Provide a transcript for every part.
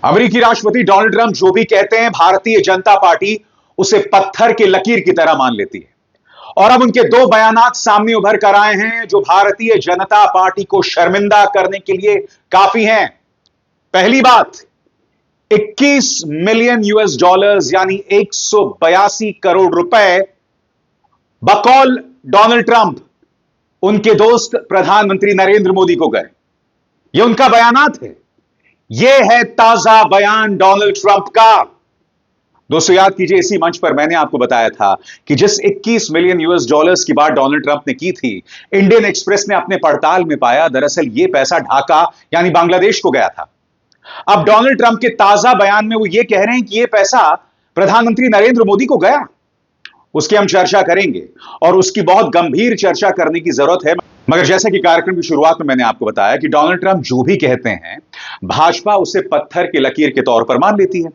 अमेरिकी राष्ट्रपति Donald Trump जो भी कहते हैं, भारतीय जनता पार्टी उसे पत्थर के लकीर की तरह मान लेती है। और अब उनके दो बयानात सामने उभर कर आए हैं जो भारतीय जनता पार्टी को शर्मिंदा करने के लिए काफी हैं। पहली बात, 21 मिलियन यूएस डॉलर्स यानी 182 करोड़ रुपए बकौल डोनाल्ड ट्रंप उनके दोस्त प्रधानमंत्री नरेंद्र मोदी को गए। यह उनका बयानात है। यह है ताजा बयान डोनाल्ड ट्रंप का। दोस्तों याद कीजिए, इसी मंच पर मैंने आपको बताया था कि जिस 21 मिलियन यूएस डॉलर्स की बात डोनाल्ड ट्रंप ने की थी, इंडियन एक्सप्रेस ने अपने पड़ताल में पाया दरअसल यह पैसा ढाका यानी बांग्लादेश को गया था। अब डोनाल्ड ट्रंप के ताजा बयान में वो ये कह रहे हैं कि यह पैसा प्रधानमंत्री नरेंद्र मोदी को गया। उसकी हम चर्चा करेंगे और उसकी बहुत गंभीर चर्चा करने की जरूरत है। मगर जैसा कि कार्यक्रम की शुरुआत में मैंने आपको बताया कि डोनाल्ड ट्रंप जो भी कहते हैं, भाजपा उसे पत्थर के लकीर के तौर पर मान लेती है।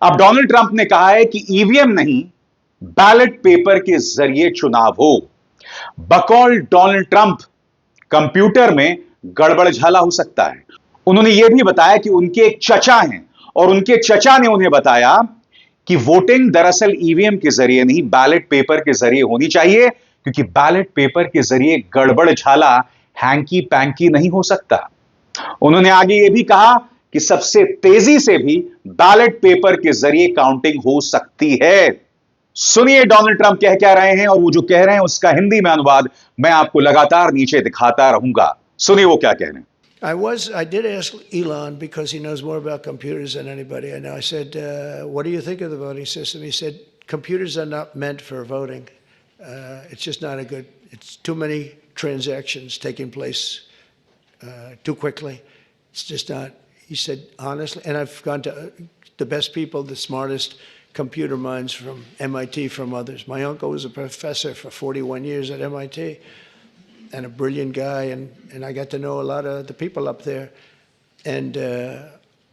अब डोनाल्ड ट्रंप ने कहा है कि ईवीएम नहीं, बैलेट पेपर के जरिए चुनाव हो। बकौल डोनाल्ड ट्रंप, कंप्यूटर में गड़बड़झाला हो सकता है। उन्होंने यह भी बताया कि उनके एक चचा हैं और उनके चचा ने उन्हें बताया कि वोटिंग दरअसल ईवीएम के जरिए नहीं, बैलेट पेपर के जरिए होनी चाहिए, क्योंकि बैलेट पेपर के जरिए गड़बड़झाला हैंकी पैंकी नहीं हो सकता। उन्होंने आगे यह भी कहा कि सबसे तेजी से भी बैलेट पेपर के जरिए काउंटिंग हो सकती है। सुनिए डोनाल्ड ट्रंप कह क्या रहे हैं, और वो जो कह रहे हैं उसका हिंदी में अनुवाद मैं आपको लगातार नीचे दिखाता रहूंगा। सुनिए वो क्या कह रहे हैं। I did ask Elon because he knows more about computers than anybody. And I said, what do you think of the voting system? He said, computers are not meant for voting. It's just not it's too many transactions taking place too quickly. It's just not, he said, honestly, and I've gone to the best people, the smartest computer minds from MIT, from others. My uncle was a professor for 41 years at MIT. And a brilliant guy, and I got to know a lot of the people up there, and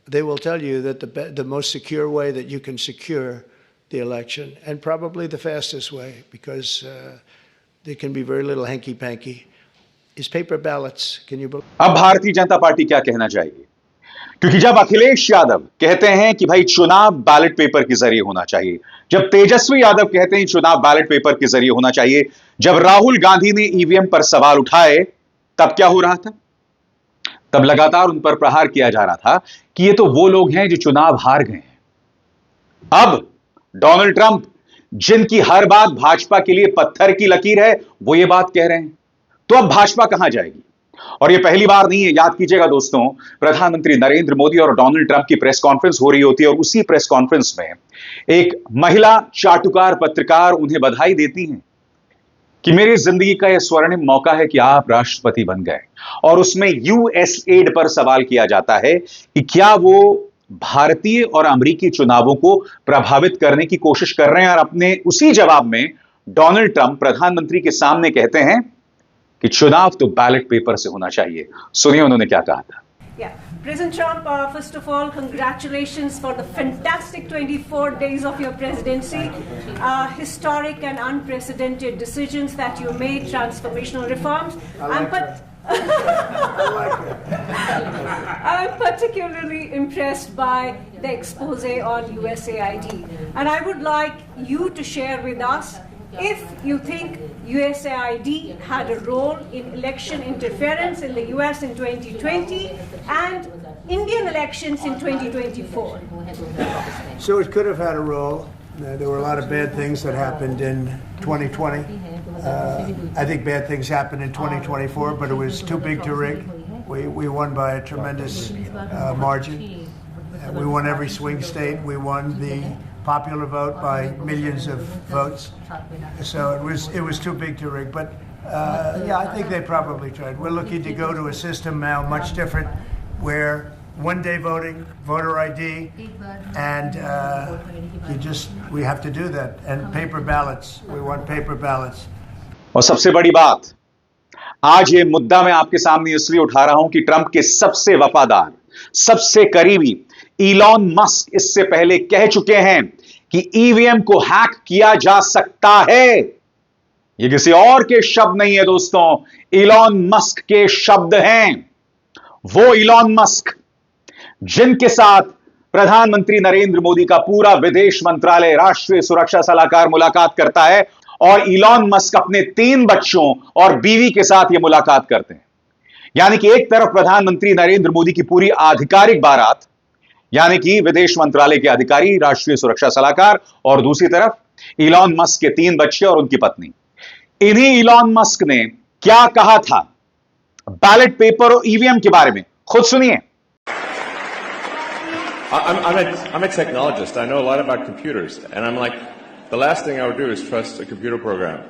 they will tell you that the most secure way that you can secure the election, and probably the fastest way, because there can be very little hanky-panky, is paper ballots. Can you believe? अब Bharatiya Janata party क्या कहना चाहेगी? क्योंकि जब अखिलेश यादव कहते हैं कि भाई चुनाव बैलेट पेपर के जरिए होना चाहिए, जब तेजस्वी यादव कहते हैं चुनाव बैलेट पेपर के जरिए होना चाहिए, जब राहुल गांधी ने ईवीएम पर सवाल उठाए, तब क्या हो रहा था? तब लगातार उन पर प्रहार किया जा रहा था कि ये तो वो लोग हैं जो चुनाव हार गए हैं। अब डोनाल्ड ट्रंप, जिनकी हर बात भाजपा के लिए पत्थर की लकीर है, वो ये बात कह रहे हैं। तो अब भाजपा कहां जाएगी? और यह पहली बार नहीं है। याद कीजिएगा दोस्तों, प्रधानमंत्री नरेंद्र मोदी और डोनाल्ड ट्रंप की प्रेस कॉन्फ्रेंस हो रही होती है और उसी प्रेस कॉन्फ्रेंस में एक महिला चाटुकार पत्रकार उन्हें बधाई देती हैं कि मेरी जिंदगी का यह स्वर्णिम मौका है कि आप राष्ट्रपति बन गए। और उसमें यूएसएड पर सवाल किया जाता है कि क्या वो भारतीय और अमेरिकी चुनावों को प्रभावित करने की कोशिश कर रहे हैं। और अपने उसी जवाब में डोनाल्ड ट्रंप प्रधानमंत्री के सामने कहते हैं कि चुनाव तो बैलेट पेपर से होना चाहिए। सुनिए उन्होंने क्या कहा था। Yeah, President Trump, first of all, congratulations for the fantastic 24 days of your presidency. Historic and unprecedented decisions that you made, transformational reforms. I'm particularly impressed by the expose on USAID. And I would like you to share with us if you think USAID had a role in election interference in the US in 2020 and Indian elections in 2024. So it could have had a role. There were a lot of bad things that happened in 2020. I think bad things happened in 2024, but it was too big to rig. We won by a tremendous margin. We won every swing state. We won the popular vote by millions of votes. So it was too big to rig. But yeah, I think they probably tried. We're looking to go to a system now much different, where one-day voting, voter ID, and we have to do that. And paper ballots. We want paper ballots. और सबसे बड़ी बात, आज ये मुद्दा मैं आपके सामने इसलिए उठा रहा हूं कि ट्रंप के सबसे वफादार, सबसे करीबी इलॉन मस्क इससे पहले कह चुके हैं कि ईवीएम को हैक किया जा सकता है। ये किसी और के शब्द नहीं है दोस्तों, इलॉन मस्क के शब्द हैं। वो इलॉन मस्क जिनके साथ प्रधानमंत्री नरेंद्र मोदी का पूरा विदेश मंत्रालय, राष्ट्रीय सुरक्षा सलाहकार मुलाकात करता है और इलॉन मस्क अपने 3 बच्चों और बीवी के साथ यह मुलाकात करते हैं। यानी कि एक तरफ प्रधानमंत्री नरेंद्र मोदी की पूरी आधिकारिक बारात, यानी कि विदेश मंत्रालय के अधिकारी, राष्ट्रीय सुरक्षा सलाहकार, और दूसरी तरफ इलॉन मस्क के 3 बच्चे और उनकी पत्नी। इन्हीं इलॉन मस्क ने क्या कहा था बैलेट पेपर और ईवीएम के बारे में, खुद सुनिए। I'm a technologist. I know a lot about computers, and I'm like, the last thing I would do is trust a computer program,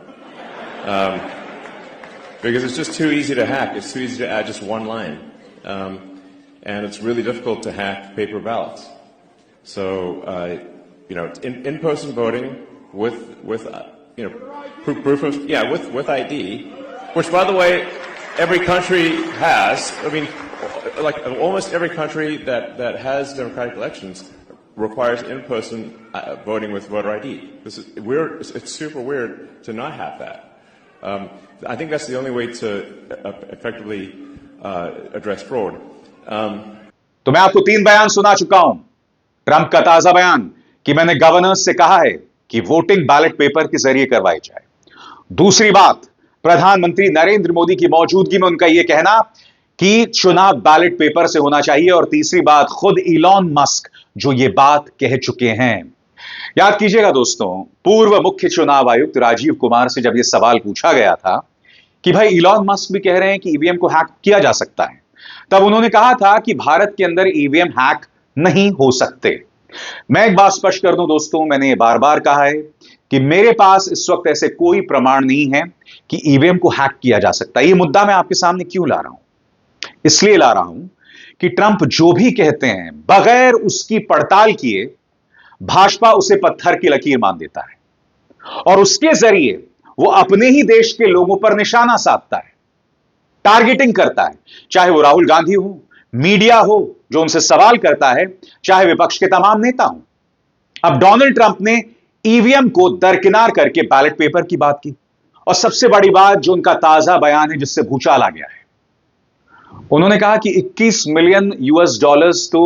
because it's just too easy to hack. It's too easy to add just one line, and it's really difficult to hack paper ballots. So, in-person voting with proof of with ID, which by the way every country has. I mean, like almost every country that has democratic elections requires in-person voting with voter ID. This is weird. It's super weird to not have that. I think that's the only way to effectively address fraud. तो मैं आपको 3 बयान सुना चुका हूं। Trump का ताजा बयान कि मैंने गवर्नर्स से कहा है कि वोटिंग बैलेट पेपर के जरिए करवाई जाए। दूसरी बात, प्रधानमंत्री नरेंद्र मोदी की मौजूदगी में उनका यह कहना कि चुनाव बैलेट पेपर से होना चाहिए। और तीसरी बात, खुद इलॉन मस्क जो ये बात कह चुके हैं। याद कीजिएगा दोस्तों, पूर्व मुख्य चुनाव आयुक्त राजीव कुमार से जब यह सवाल पूछा गया था कि भाई इलॉन मस्क भी कह रहे हैं कि ईवीएम को हैक किया जा सकता है, तब उन्होंने कहा था कि भारत के अंदर ईवीएम हैक नहीं हो सकते। मैं एक बात स्पष्ट कर दूं दोस्तों, मैंने ये बार बार कहा है कि मेरे पास इस वक्त ऐसे कोई प्रमाण नहीं है कि ईवीएम को हैक किया जा सकता है। ये मुद्दा मैं आपके सामने क्यों ला रहा हूं? इसलिए ला रहा हूं कि ट्रंप जो भी कहते हैं, बगैर उसकी पड़ताल किए भाजपा उसे पत्थर की लकीर मान देता है और उसके जरिए वो अपने ही देश के लोगों पर निशाना साधता है, टारगेटिंग करता है। चाहे वो राहुल गांधी हो, मीडिया हो जो उनसे सवाल करता है, चाहे विपक्ष के तमाम नेता हो। अब डोनाल्ड ट्रंप ने ईवीएम को दरकिनार करके बैलेट पेपर की बात की, और सबसे बड़ी बात जो उनका ताजा बयान है जिससे भूचाल आ गया है, उन्होंने कहा कि 21 मिलियन यूएस डॉलर्स तो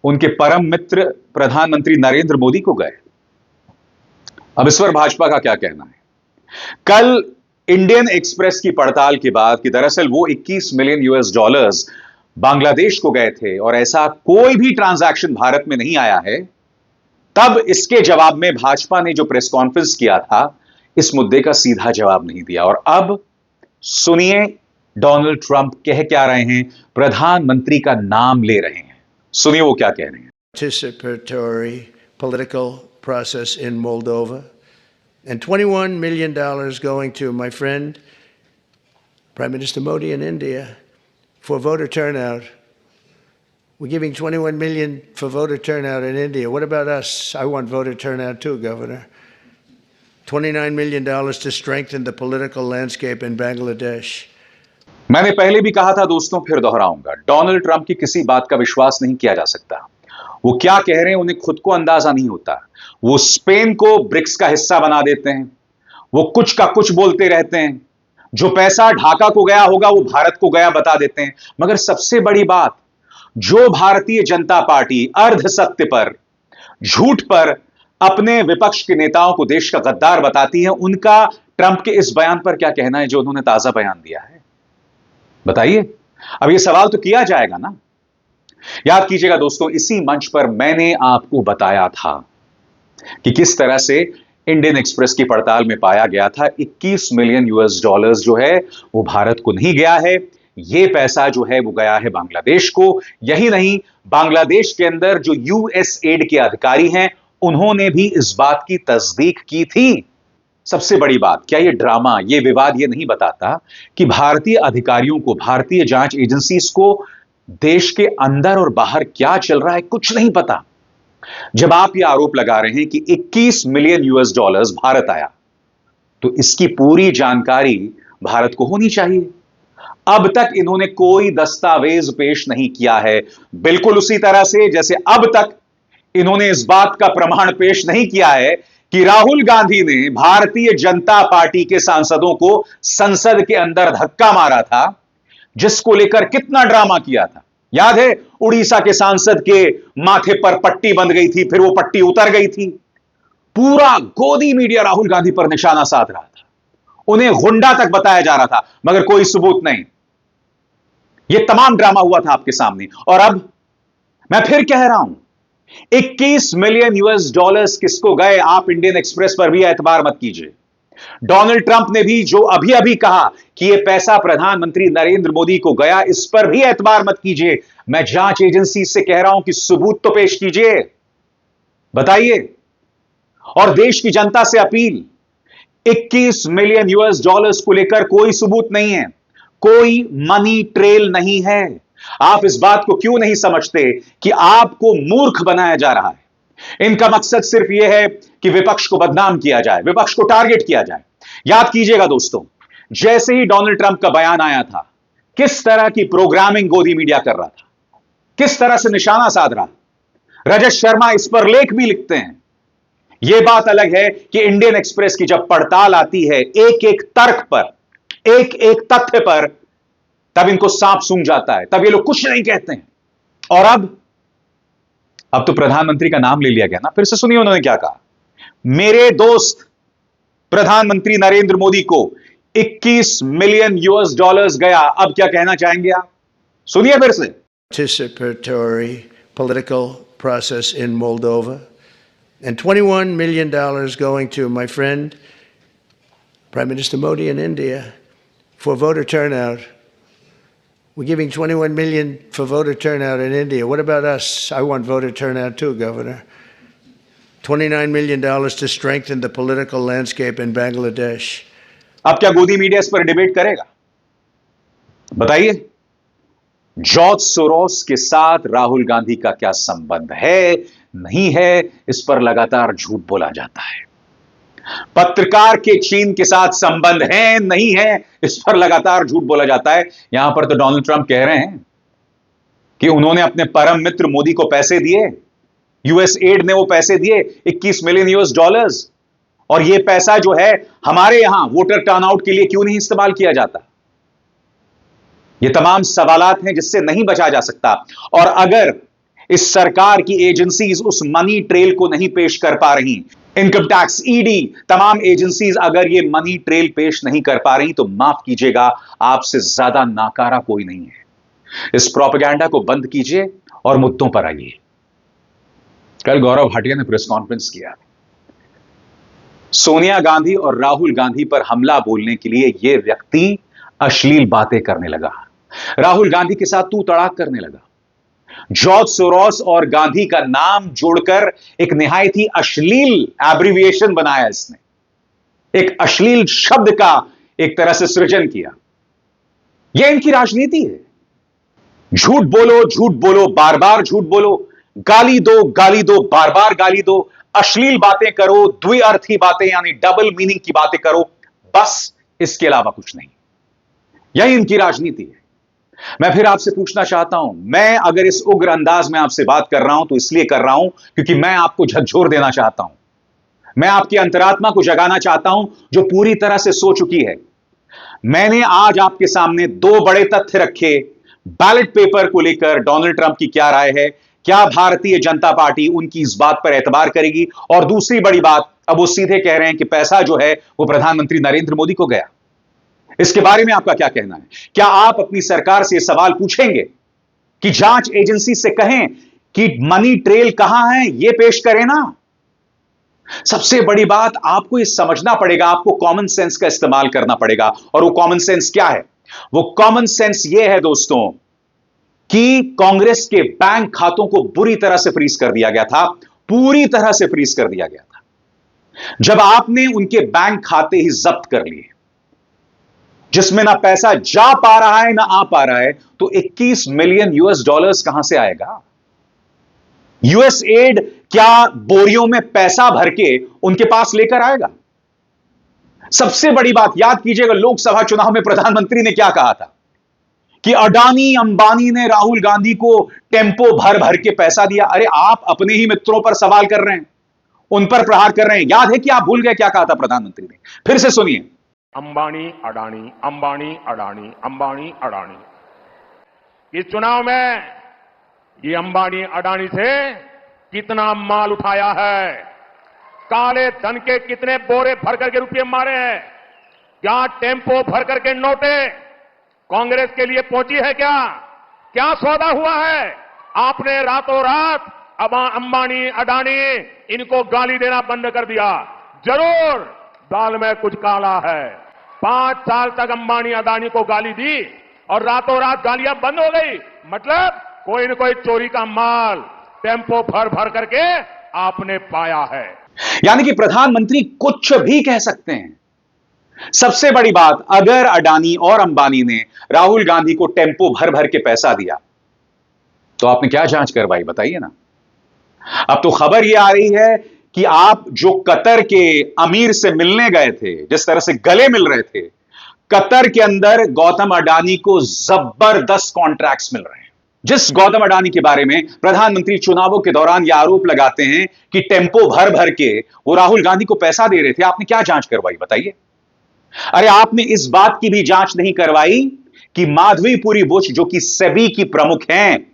उनके परम मित्र प्रधानमंत्री नरेंद्र मोदी को गए। अब इस पर भाजपा का क्या कहना है? कल इंडियन एक्सप्रेस की पड़ताल के बाद कि दरअसल वो 21 मिलियन यूएस डॉलर्स बांग्लादेश को गए थे और ऐसा कोई भी ट्रांजैक्शन भारत में नहीं आया है, तब इसके जवाब में भाजपा ने जो प्रेस कॉन्फ्रेंस किया था, इस मुद्दे का सीधा जवाब नहीं दिया। और अब सुनिए डोनाल्ड ट्रंप कह क्या रहे हैं, प्रधानमंत्री का नाम ले रहे हैं। सुनिए वो क्या कह रहे हैं। Participatory political process in Moldova, and $21 million going to my friend Prime Minister Modi in India for voter turnout. We're giving $21 million for voter turnout in India. What about us? I want voter turnout too, Governor. $29 million to strengthen the political landscape in Bangladesh. मैंने पहले भी कहा था दोस्तों, फिर दोहराऊंगा, Donald Trump की किसी बात का विश्वास नहीं किया जा सकता। वो क्या कह रहे हैं उन्हें खुद को अंदाजा नहीं होता। वो स्पेन को ब्रिक्स का हिस्सा बना देते हैं, वो कुछ का कुछ बोलते रहते हैं। जो पैसा ढाका को गया होगा वो भारत को गया बता देते हैं। मगर सबसे बड़ी बात, जो भारतीय जनता पार्टी अर्ध सत्य पर, झूठ पर अपने विपक्ष के नेताओं को देश का गद्दार बताती है, उनका ट्रंप के इस बयान पर क्या कहना है जो उन्होंने ताजा बयान दिया है? बताइए। अब यह सवाल तो किया जाएगा ना। याद कीजिएगा दोस्तों, इसी मंच पर मैंने आपको बताया था कि किस तरह से इंडियन एक्सप्रेस की पड़ताल में पाया गया था 21 मिलियन यूएस डॉलर्स जो है वो भारत को नहीं गया है। यह पैसा जो है वो गया है बांग्लादेश को। यही नहीं, बांग्लादेश के अंदर जो यूएसएड के अधिकारी हैं उन्होंने भी इस बात की तस्दीक की थी। सबसे बड़ी बात, क्या यह ड्रामा, यह विवाद यह नहीं बताता कि भारतीय अधिकारियों को, भारतीय जांच एजेंसीज को देश के अंदर और बाहर क्या चल रहा है कुछ नहीं पता। जब आप यह आरोप लगा रहे हैं कि 21 मिलियन यूएस डॉलर्स भारत आया, तो इसकी पूरी जानकारी भारत को होनी चाहिए। अब तक इन्होंने कोई दस्तावेज पेश नहीं किया है, बिल्कुल उसी तरह से जैसे अब तक इन्होंने इस बात का प्रमाण पेश नहीं किया है कि राहुल गांधी ने भारतीय जनता पार्टी के सांसदों को संसद के अंदर धक्का मारा था, जिसको लेकर कितना ड्रामा किया था। याद है उड़ीसा के सांसद के माथे पर पट्टी बंध गई थी, फिर वो पट्टी उतर गई थी। पूरा गोदी मीडिया राहुल गांधी पर निशाना साध रहा था, उन्हें गुंडा तक बताया जा रहा था, मगर कोई सबूत नहीं। यह तमाम ड्रामा हुआ था आपके सामने। और अब मैं फिर कह रहा हूं, 21 मिलियन यूएस डॉलर्स किसको गए, आप इंडियन एक्सप्रेस पर भी एतबार मत कीजिए। डोनाल्ड ट्रंप ने भी जो अभी अभी कहा कि यह पैसा प्रधानमंत्री नरेंद्र मोदी को गया, इस पर भी एतबार मत कीजिए। मैं जांच एजेंसी से कह रहा हूं कि सबूत तो पेश कीजिए, बताइए। और देश की जनता से अपील, 21 मिलियन यूएस डॉलर्स को लेकर कोई सबूत नहीं है, कोई मनी ट्रेल नहीं है। आप इस बात को क्यों नहीं समझते कि आपको मूर्ख बनाया जा रहा है? इनका मकसद सिर्फ यह है कि विपक्ष को बदनाम किया जाए, विपक्ष को टारगेट किया जाए। याद कीजिएगा दोस्तों, जैसे ही डोनाल्ड ट्रंप का बयान आया था, किस तरह की प्रोग्रामिंग गोदी मीडिया कर रहा था, किस तरह से निशाना साध रहा। रजत शर्मा इस पर लेख भी लिखते हैं। यह बात अलग है कि इंडियन एक्सप्रेस की जब पड़ताल आती है एक एक तर्क पर, एक एक तथ्य पर, तब इनको सांप सूंघ जाता है, तब ये लोग कुछ नहीं कहते हैं। और अब तो प्रधानमंत्री का नाम ले लिया गया ना। फिर से सुनिए उन्होंने क्या कहा। मेरे दोस्त प्रधानमंत्री नरेंद्र मोदी को 21 मिलियन यूएस डॉलर्स गया। अब क्या कहना चाहेंगे आप? सुनिए फिर से। Participatory political process in Moldova, and $21 million going to my friend Prime Minister Modi in India for voter turnout. We're giving 21 million for voter turnout in India. What about us? I want voter turnout too, Governor. $29 million to strengthen the political landscape in Bangladesh. अब क्या गोदी media इस पर debate करेगा? बताइए। George Soros के साथ राहुल गांधी का क्या संबंध है, नहीं है, इस पर लगातार झूठ बोला जाता है। पत्रकार के चीन के साथ संबंध है, नहीं है, इस पर लगातार झूठ बोला जाता है। यहां पर तो डोनाल्ड ट्रंप कह रहे हैं कि उन्होंने अपने परम मित्र मोदी को पैसे दिए, यूएस एड ने वो पैसे दिए 21 मिलियन यूएस डॉलर्स, और ये पैसा जो है हमारे यहां वोटर टर्नआउट के लिए क्यों नहीं इस्तेमाल किया जाता? ये तमाम सवालात हैं जिससे नहीं बचा जा सकता। और अगर इस सरकार की एजेंसीज उस मनी ट्रेल को नहीं पेश कर पा रही, इनकम टैक्स, ईडी, तमाम एजेंसीज अगर ये मनी ट्रेल पेश नहीं कर पा रही, तो माफ कीजिएगा, आपसे ज्यादा नाकारा कोई नहीं है। इस प्रोपेगेंडा को बंद कीजिए और मुद्दों पर आइए। कल गौरव भाटिया ने प्रेस कॉन्फ्रेंस किया। सोनिया गांधी और राहुल गांधी पर हमला बोलने के लिए यह व्यक्ति अश्लील बातें करने लगा, राहुल गांधी के साथ तू तड़ाक करने लगा। जॉर्ज सोरोस और गांधी का नाम जोड़कर एक निहायत ही अश्लील एब्रिविएशन बनाया इसने, एक अश्लील शब्द का एक तरह से सृजन किया। यह इनकी राजनीति है। झूठ बोलो, बार बार झूठ बोलो, गाली दो, बार बार गाली दो, अश्लील बातें करो, द्विअर्थी बातें यानी डबल मीनिंग की बातें करो, बस इसके अलावा कुछ नहीं। यही इनकी राजनीति है। मैं फिर आपसे पूछना चाहता हूं, मैं अगर इस उग्र अंदाज में आपसे बात कर रहा हूं तो इसलिए कर रहा हूं क्योंकि मैं आपको झकझोर देना चाहता हूं, मैं आपकी अंतरात्मा को जगाना चाहता हूं जो पूरी तरह से सो चुकी है। मैंने आज आपके सामने दो बड़े तथ्य रखे। बैलेट पेपर को लेकर डोनाल्ड ट्रंप की क्या राय है, क्या भारतीय जनता पार्टी उनकी इस बात पर एतबार करेगी, और दूसरी बड़ी बात, अब वो सीधे कह रहे हैं कि पैसा जो है वो प्रधानमंत्री नरेंद्र मोदी को गया। इसके बारे में आपका क्या कहना है? क्या आप अपनी सरकार से यह सवाल पूछेंगे कि जांच एजेंसी से कहें कि मनी ट्रेल कहां है, यह पेश करें ना? सबसे बड़ी बात, आपको यह समझना पड़ेगा, आपको कॉमन सेंस का इस्तेमाल करना पड़ेगा। और वो कॉमन सेंस क्या है? वो कॉमन सेंस यह है दोस्तों कि कांग्रेस के बैंक खातों को बुरी तरह से फ्रीज कर दिया गया था, पूरी तरह से फ्रीज कर दिया गया था। जब आपने उनके बैंक खाते ही जब्त कर लिए, जिसमें ना पैसा जा पा रहा है ना आ पा रहा है, तो 21 मिलियन यूएस डॉलर्स कहां से आएगा? यूएस एड क्या बोरियों में पैसा भर के उनके पास लेकर आएगा? सबसे बड़ी बात याद कीजिएगा, लोकसभा चुनाव में प्रधानमंत्री ने क्या कहा था कि अडानी अंबानी ने राहुल गांधी को टेम्पो भर भर के पैसा दिया। अरे आप अपने ही मित्रों पर सवाल कर रहे हैं, उन पर प्रहार कर रहे हैं। याद है कि आप भूल गए क्या कहा था प्रधानमंत्री ने? फिर से सुनिए। अंबानी अडानी, अंबानी अडानी, अंबानी अडानी। इस चुनाव में ये अंबानी अडानी से कितना माल उठाया है, काले धन के कितने बोरे भर करके रुपये मारे हैं, क्या टेम्पो भर करके नोटे कांग्रेस के लिए पहुंची है क्या? क्या सौदा हुआ है? आपने रातों रात अब अंबानी अडानी इनको गाली देना बंद कर दिया। जरूर दाल में कुछ काला है। 5 साल तक अंबानी अडानी को गाली दी और रातों रात गालियां बंद हो गई। मतलब कोई न कोई चोरी का माल टेम्पो भर भर करके आपने पाया है। यानी कि प्रधानमंत्री कुछ भी कह सकते हैं। सबसे बड़ी बात, अगर अडानी और अंबानी ने राहुल गांधी को टेम्पो भर भर के पैसा दिया तो आपने क्या जांच करवाई, बताइए ना। अब तो खबर यह आ रही है कि आप जो कतर के अमीर से मिलने गए थे, जिस तरह से गले मिल रहे थे, कतर के अंदर गौतम अडानी को जबरदस्त कॉन्ट्रैक्ट्स मिल रहे हैं। जिस गौतम अडानी के बारे में प्रधानमंत्री चुनावों के दौरान यह आरोप लगाते हैं कि टेम्पो भर भर के वो राहुल गांधी को पैसा दे रहे थे, आपने क्या जांच करवाई, बताइए। अरे आपने इस बात की भी जांच नहीं करवाई कि माधवीपुरी बुश, जो कि सेबी की प्रमुख हैं,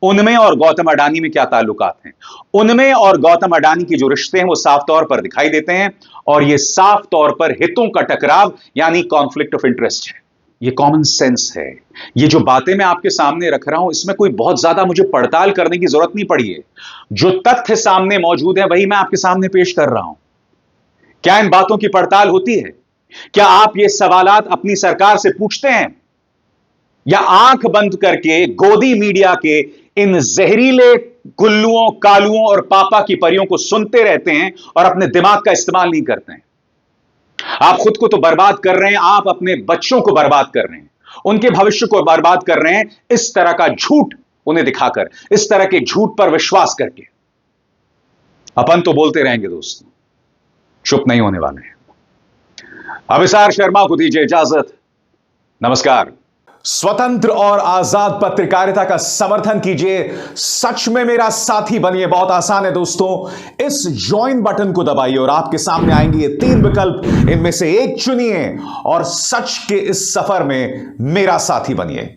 उनमें और गौतम अडानी में क्या ताल्लुकात हैं। उनमें और गौतम अडानी के जो रिश्ते हैं वो साफ तौर पर दिखाई देते हैं, और ये साफ तौर पर हितों का टकराव यानी कॉन्फ्लिक्ट ऑफ इंटरेस्ट है। ये कॉमन सेंस है। ये जो बातें मैं आपके सामने रख रहा हूं, इसमें कोई बहुत ज्यादा मुझे पड़ताल करने की जरूरत नहीं पड़ी है। जो तथ्य सामने मौजूद है वही मैं आपके सामने पेश कर रहा हूं। क्या इन बातों की पड़ताल होती है? क्या आप ये सवालात अपनी सरकार से पूछते हैं, या आंख बंद करके गोदी मीडिया के इन जहरीले गुल्लुओं, कालुओं और पापा की परियों को सुनते रहते हैं और अपने दिमाग का इस्तेमाल नहीं करते हैं? आप खुद को तो बर्बाद कर रहे हैं, आप अपने बच्चों को बर्बाद कर रहे हैं, उनके भविष्य को बर्बाद कर रहे हैं, इस तरह का झूठ उन्हें दिखाकर, इस तरह के झूठ पर विश्वास करके। अपन तो बोलते रहेंगे दोस्तों, चुप नहीं होने वाले हैं। अभिसार शर्मा को दीजिए इजाजत। नमस्कार। स्वतंत्र और आजाद पत्रकारिता का समर्थन कीजिए, सच में मेरा साथी बनिए। बहुत आसान है दोस्तों, इस ज्वाइन बटन को दबाइए और आपके सामने आएंगे ये 3 विकल्प, इनमें से एक चुनिए और सच के इस सफर में मेरा साथी बनिए।